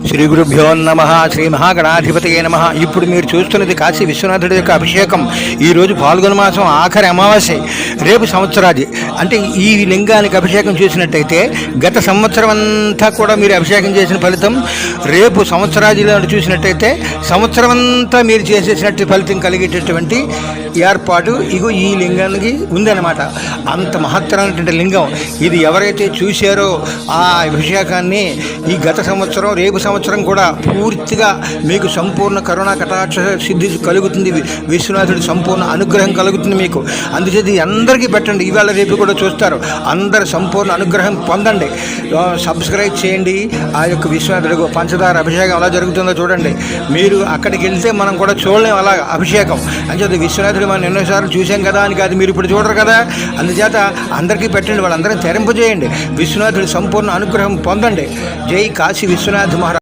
శ్రీ గురుభ్యో నమ. శ్రీ మహాగణాధిపతయే నమ. ఇప్పుడు మీరు చూస్తున్నది కాశీ విశ్వనాథుడి యొక్క అభిషేకం. ఈరోజు పాల్గొన మాసం ఆఖరి అమావాస్య. రేపు సంవత్సరాది అంటే ఈ లింగానికి అభిషేకం చేసినట్టయితే గత సంవత్సరం అంతా కూడా మీరు అభిషేకం చేసిన ఫలితం రేపు సంవత్సరాదిలో చూసినట్టయితే సంవత్సరం అంతా మీరు చేసేసినట్టు ఫలితం కలిగేటటువంటి ఏర్పాటు ఇగో ఈ లింగానికి ఉందన్నమాట. అంత మహత్తరమైనటువంటి లింగం ఇది. ఎవరైతే చూశారో ఆ అభిషేకాన్ని ఈ గత సంవత్సరం రేపు సంవత్సరం కూడా పూర్తిగా మీకు సంపూర్ణ కరుణా కటాక్ష సిద్ధి కలుగుతుంది. విశ్వనాథుడి సంపూర్ణ అనుగ్రహం కలుగుతుంది మీకు. అందుచేత అందరికీ పెట్టండి. ఇవాళ రేపు కూడా చూస్తారు. అందరు సంపూర్ణ అనుగ్రహం పొందండి. సబ్స్క్రైబ్ చేయండి. ఆ యొక్క విశ్వనాథుడి పంచదార అభిషేకం ఎలా జరుగుతుందో చూడండి. మీరు అక్కడికి వెళ్తే మనం కూడా చూడలేం అలా అభిషేకం. అంచేత విశ్వనాథుడు మనం ఎన్నోసార్లు చూసాం కదా అని కాదు, మీరు ఇప్పుడు చూడరు కదా. అందుచేత అందరికీ పెట్టండి. వాళ్ళందరినీ తెరింపజేయండి. విశ్వనాథుడి సంపూర్ణ అనుగ్రహం పొందండి. జై కాశీ విశ్వనాథ్ మహారాజ్.